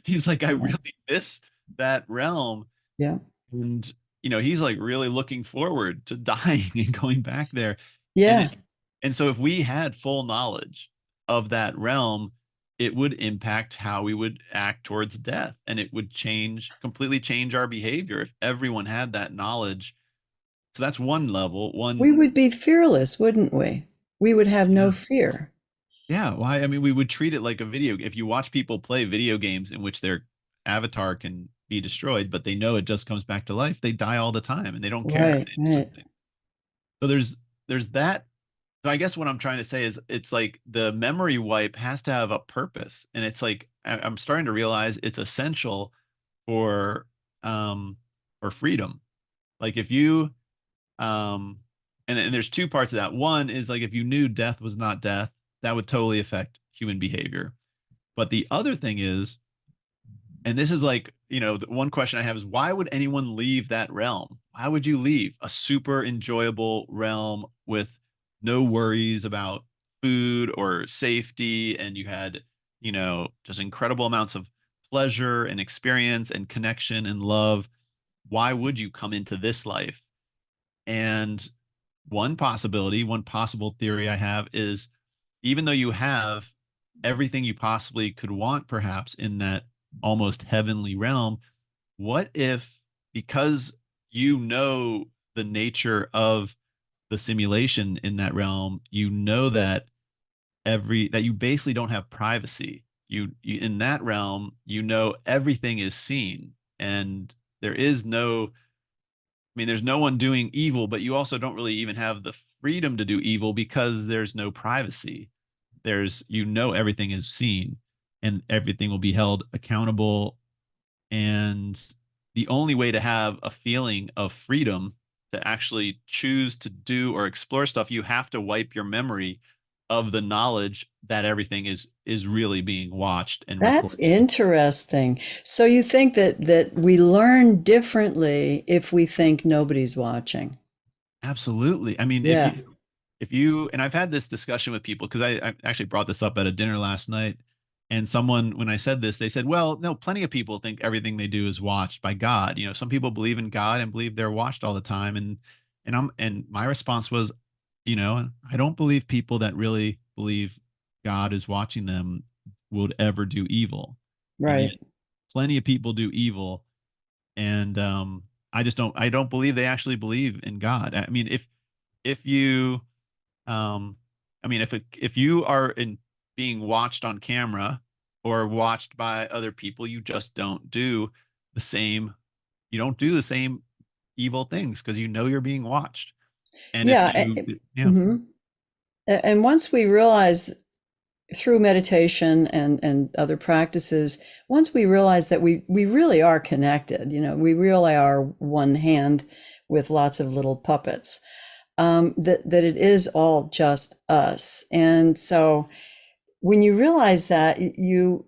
He's like, I yeah, really miss that realm. yeah, And he's like really looking forward to dying and going back there. And yeah. it, and so if we had full knowledge of that realm, it would impact how we would act towards death, and it would completely change our behavior if everyone had that knowledge. So that's one level, We one. would be fearless, wouldn't we? We would have no Yeah. fear. Yeah, why? I mean, we would treat it like a video. If you watch people play video games in which their avatar can be destroyed, but they know it just comes back to life, they die all the time and they don't care. Right, right. So there's that. So I guess what I'm trying to say is, it's like the memory wipe has to have a purpose, and it's like I'm starting to realize it's essential for um for freedom. Like, if you um and there's two parts of that. One is like if you knew death was not death, that would totally affect human behavior. But the other thing is, and this is like, the one question I have is why would anyone leave that realm? Why would you leave a super enjoyable realm with no worries about food or safety? And you had, just incredible amounts of pleasure and experience and connection and love. Why would you come into this life? And one possibility, one possible theory I have is even though you have everything you possibly could want, perhaps in that almost heavenly realm, what if, because you know the nature of the simulation in that realm, you know that that you basically don't have privacy. You in that realm, everything is seen, and there is no there's no one doing evil, but you also don't really even have the freedom to do evil because there's no privacy. Everything is seen and everything will be held accountable. And the only way to have a feeling of freedom to actually choose to do or explore stuff, you have to wipe your memory of the knowledge that everything is really being watched and That's recorded. interesting. So you think that we learn differently if we think nobody's watching? Absolutely. I mean, Yeah, if you and I've had this discussion with people because I actually brought this up at a dinner last night, and someone, when I said this, they said, well, no, plenty of people think everything they do is watched by God. Some people believe in God and believe they're watched all the time. And my response was, I don't believe people that really believe God is watching them would ever do evil. And yet right. plenty of people do evil. And I don't believe they actually believe in God. I mean, if you if you are in being watched on camera or watched by other people, you just the same you don't do the same evil things because you're being watched. And if Yeah. you yeah. Mhm. And once we realize through meditation and other practices, once we realize that we really are connected, we really are one hand with lots of little puppets, that it is all just us. And so when you realize that, you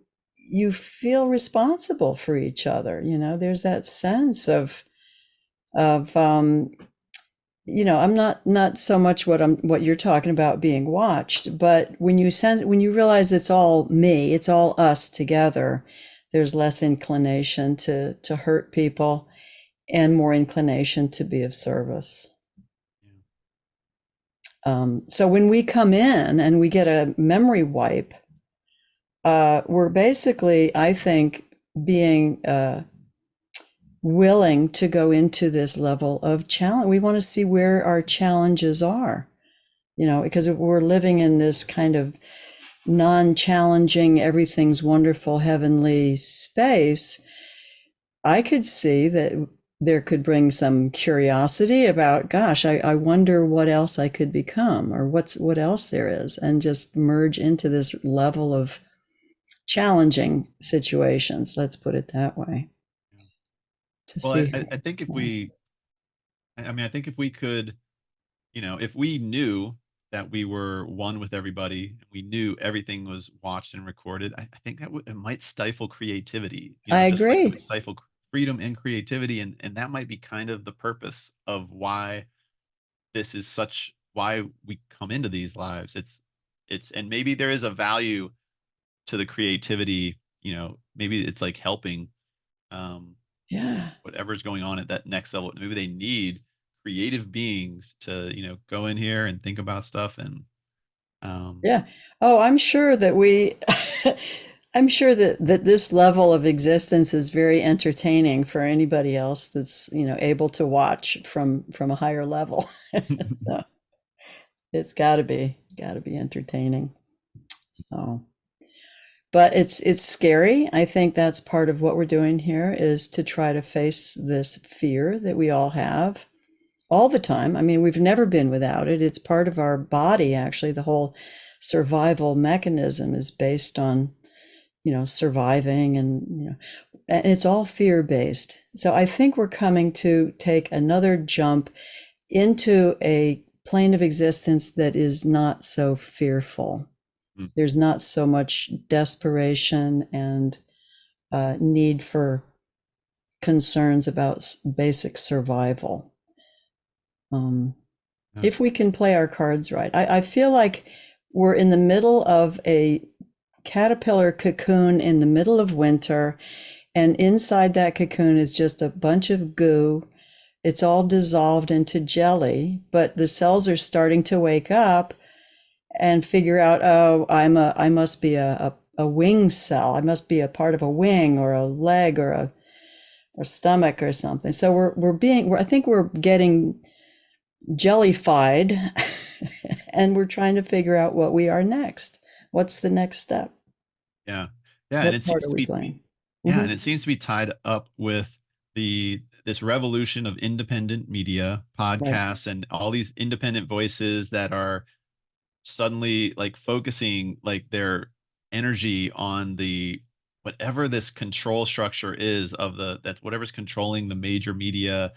feel responsible for each other. There's that sense of I'm not so much what you're talking about being watched, but when you realize it's all me, it's all us together, there's less inclination to hurt people and more inclination to be of service. So when we come in and we get a memory wipe, we're basically, I think, being willing to go into this level of challenge. We want to see where our challenges are, because we're living in this kind of non-challenging, everything's wonderful, heavenly space. I could see that there could bring some curiosity about, gosh, I wonder what else I could become or what else there is, and just merge into this level of challenging situations. Let's put it that way to Well, see. I think if Yeah. I think if we could, if we knew that we were one with everybody, we knew everything was watched and recorded, I think it might stifle creativity, I just like it agree. would stifle freedom and creativity. And that might be kind of the purpose of why why we come into these lives. And maybe there is a value to the creativity, maybe it's like helping, um, Yeah. whatever's going on at that next level. Maybe they need creative beings to, go in here and think about stuff. And um, Yeah. Oh, I'm sure that I'm sure that this level of existence is very entertaining for anybody else that's, able to watch from a higher level. So it's got to be entertaining. So, but it's scary. I think that's part of what we're doing here is to try to face this fear that we all have all the time. I mean, we've never been without it. It's part of our body, actually. The whole survival mechanism is based on, surviving and it's all fear based. So I think we're coming to take another jump into a plane of existence that is not so fearful. Mm. There's not so much desperation and need for concerns about basic survival. Um, Yeah. if we can play our cards right, I feel like we're in the middle of a caterpillar cocoon in the middle of winter, and inside that cocoon is just a bunch of goo. It's all dissolved into jelly, but the cells are starting to wake up and figure out, oh, I must be a wing cell. I must be a part of a wing or a leg or a or stomach or something. So I think we're getting jellified and we're trying to figure out what we are next. What's the next step? Yeah. Yeah. And What it part seems are to we be, playing? yeah. Hmm. And it seems to be tied up with this revolution of independent media, Right. podcasts, and all these independent voices that are suddenly like focusing like their energy on the whatever this control structure is of that's whatever's controlling the major media,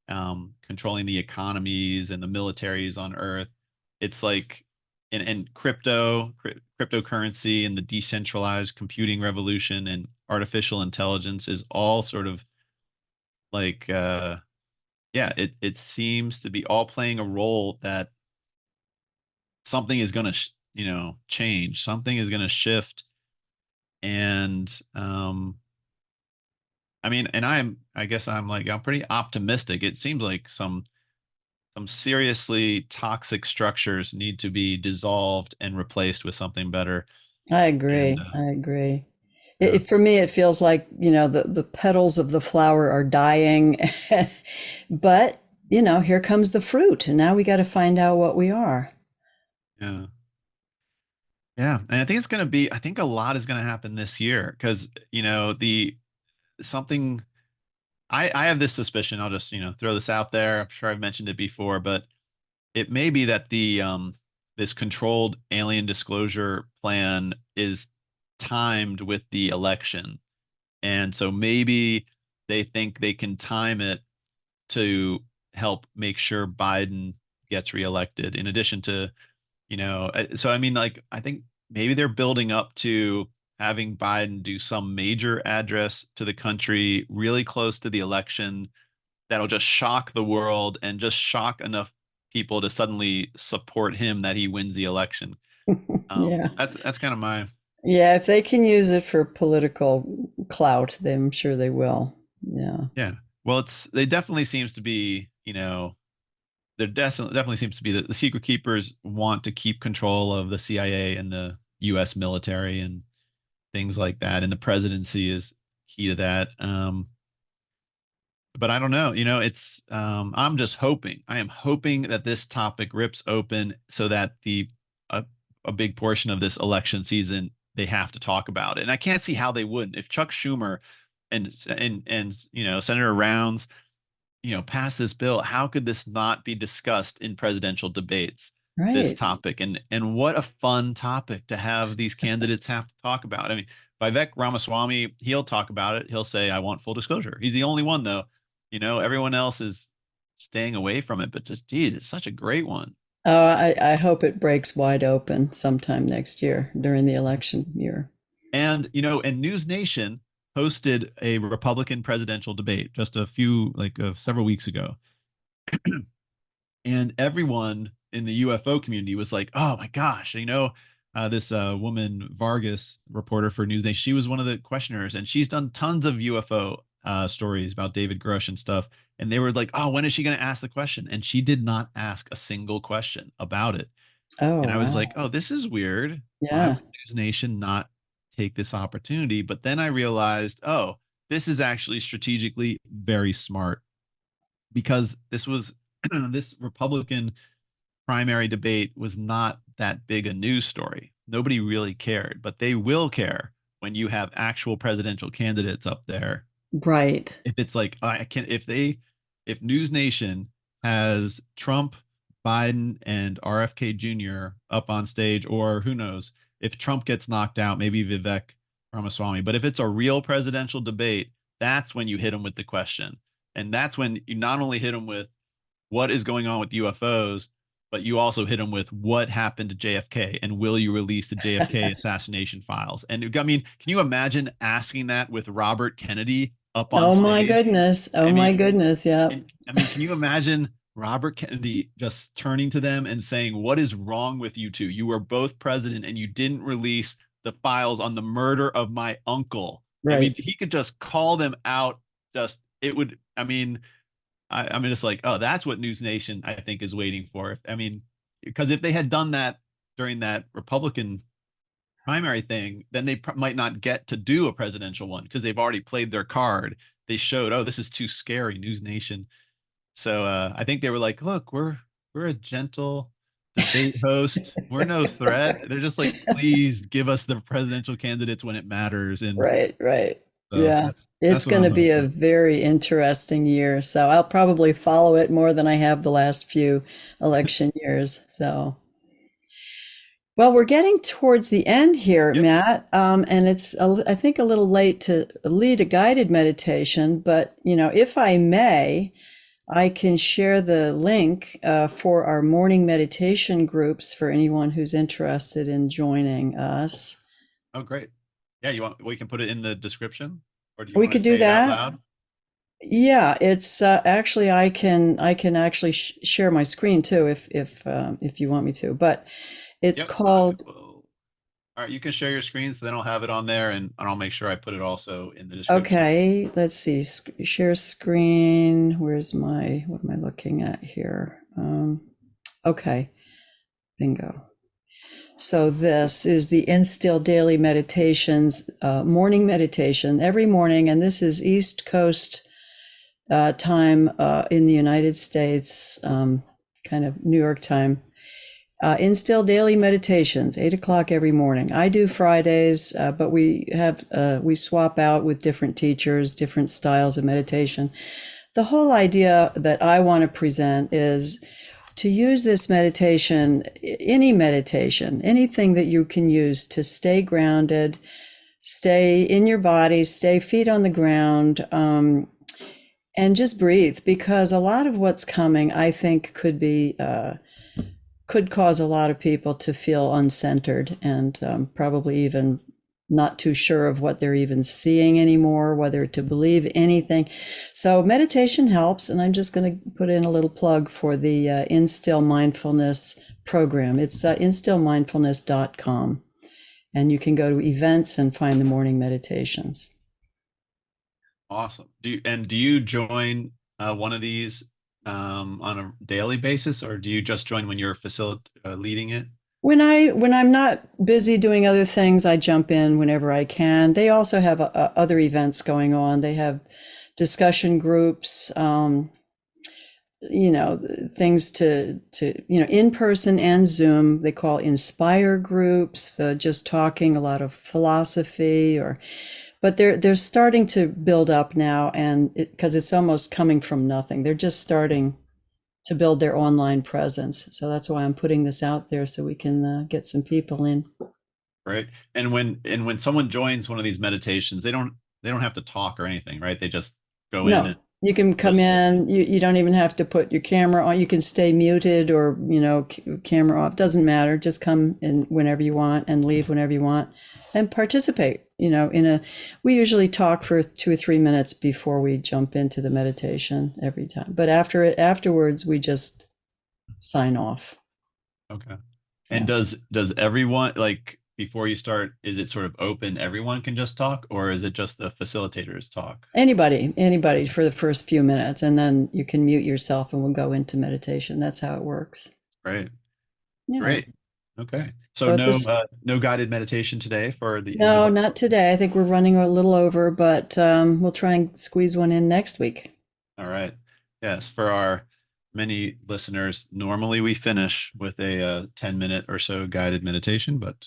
controlling the economies and the militaries on Earth. It's like, and cryptocurrency and the decentralized computing revolution and artificial intelligence is all sort of like, yeah, it seems to be all playing a role that something is going to, change. Something is going to shift. And, I mean, and I guess I'm pretty optimistic. It seems like some seriously toxic structures need to be dissolved and replaced with something better. I And agree. I agree. yeah, For me, it feels like, the petals of the flower are dying, but, here comes the fruit. And now we got to find out what we are. yeah, yeah. And I think it's going to be, I think a lot is going to happen this year because, the something I have this suspicion. I'll just, throw this out there. I'm sure I've mentioned it before, but it may be that this controlled alien disclosure plan is timed with the election. And so maybe they think they can time it to help make sure Biden gets reelected, in addition to, so I mean, like, I think maybe they're building up to having Biden do some major address to the country really close to the election that'll just shock the world and just shock enough people to suddenly support him that he wins the election. Yeah. That's kind of my, Yeah. If they can use it for political clout, then I'm sure they will. Yeah. yeah. Well, they definitely seems to be, there definitely seems to be that the secret keepers want to keep control of the CIA and the U.S. military and things like that, and the presidency is key to that. But I don't know, I'm just hoping. I am hoping that this topic rips open so that a, a big portion of this election season they have to talk about it, and I can't see how they wouldn't. If Chuck Schumer and Senator Rounds pass this bill, how could this not be discussed in presidential debates? This Right. topic, and what a fun topic to have these candidates have to talk about. I mean, Vivek Ramaswamy, he'll talk about it. He'll say, "I want full disclosure." He's the only one, though. Everyone else is staying away from it. But just, geez, it's such a great one. Oh, I hope it breaks wide open sometime next year during the election year. And and News Nation hosted a Republican presidential debate just several weeks ago. And everyone in the UFO community was like, "Oh my gosh, this woman Vargas, reporter for Newsday, she was one of the questioners, and she's done tons of UFO stories about David Grush and stuff." And they were like, "Oh, when is she going to ask the question?" And she did not ask a single question about it. Oh, And I was wow. like, "Oh, this is weird. Why Yeah. would News Nation not take this opportunity?" But then I realized, oh, this is actually strategically very smart because this was this Republican primary debate was not that big a news story. Nobody really cared, but they will care when you have actual presidential candidates up there. Right. If it's like I can if News Nation has Trump, Biden, and RFK Jr. up on stage, or who knows, if Trump gets knocked out, maybe Vivek Ramaswamy. But if it's a real presidential debate, that's when you hit them with the question. And that's when you not only hit them with what is going on with UFOs, but you also hit them with what happened to JFK and will you release the JFK assassination files? And I mean, can you imagine asking that with Robert Kennedy up on Oh my stage? goodness. Oh I my mean, goodness. Yeah. and I mean, can you imagine Robert Kennedy just turning to them and saying, "What is wrong with you two? You were both president and you didn't release the files on the murder of my uncle." I mean, Right. he could just call them out. Just it would. I mean, I mean, it's like, oh, that's what News Nation I think is waiting for. I mean, because if they had done that during that Republican primary thing, then they might not get to do a presidential one because they've already played their card. They showed, oh, this is too scary, News Nation. So I think they were like, look, we're a gentle debate host. We're no threat. They're just like, please give us the presidential candidates when it matters. And Right, right. so Yeah. that's It's what going I'm to be a hoping. very interesting year. So I'll probably follow it more than I have the last few election years. So, well, we're getting towards the end here, Yep. Matt, and I think, a little late to lead a guided meditation. But if I may, I can share the link for our morning meditation groups for anyone who's interested in joining us. Oh, great. Yeah, we can put it in the description, or do you We want to could do say it out that. loud? Yeah, it's actually I can actually share my screen too if you want me to. But it's Yep, I called. will. All right, you can share your screen, so then I'll have it on there, and I'll make sure I put it also in the description. Okay, let's see. Share screen. Where's my, what am I looking at here? Okay, bingo. So this is the Instill Daily Meditations, morning meditation every morning, and this is East Coast time in the United States, kind of New York time. Instill Daily Meditations, 8 o'clock every morning. I do Fridays, but we swap out with different teachers, different styles of meditation. The whole idea that I want to present is to use this meditation, any meditation, anything that you can use to stay grounded, stay in your body, stay feet on the ground, and just breathe. Because a lot of what's coming, I think, could cause a lot of people to feel uncentered and probably even not too sure of what they're even seeing anymore, whether to believe anything. So meditation helps, and I'm just going to put in a little plug for the Instill Mindfulness program. It's instillmindfulness.com, and you can go to events and find the morning meditations. Awesome. Do you join one of these on a daily basis, or do you just join when you're leading it? When I'm not busy doing other things, I jump in whenever I can. They also have other events going on. They have discussion groups, you know, things to in person and Zoom. They call inspire groups, just talking a lot of philosophy, or but they're starting to build up now, and because it's almost coming from nothing. They're just starting to build their online presence. So that's why I'm putting this out there so we can get some people in. Right. And when someone joins one of these meditations, they don't have to talk or anything, right? They just go in No, and you can come just in. You don't even have to put your camera on. You can stay muted or, camera off. Doesn't matter. Just come in whenever you want and leave whenever you want and participate. We usually talk for 2 or 3 minutes before we jump into the meditation every time. But afterwards, we just sign off. okay. And Yeah. does everyone like before you start, is it sort of open, everyone can just talk, or is it just the facilitators talk? Anybody for the first few minutes, and then you can mute yourself and we'll go into meditation. That's how it works. Right. Yeah. Great. Okay. So So it's no a, no guided meditation today for the end of no, our. not today. I think we're running a little over, but we'll try and squeeze one in next week. All right. Yes, for our many listeners, normally we finish with a 10-minute or so guided meditation, but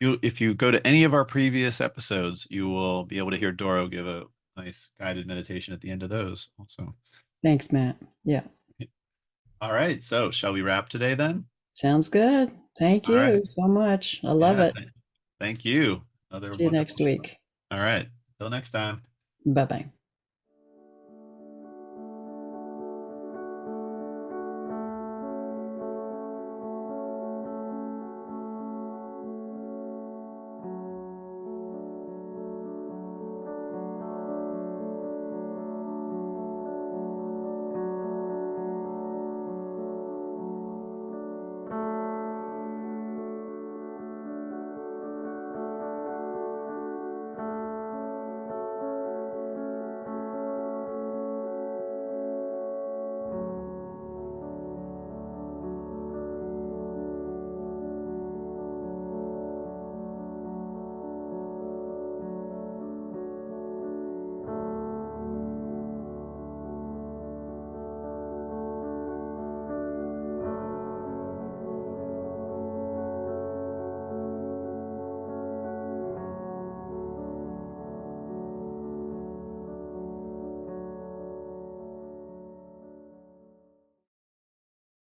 if you go to any of our previous episodes, you will be able to hear Doro give a nice guided meditation at the end of those also. Thanks, Matt. Yeah. All right. So shall we wrap today then? Sounds good. Thank All right. you so much. I love Yeah. it. Thank you. Another See you wonderful next show. week. All right. Till next time. Bye bye.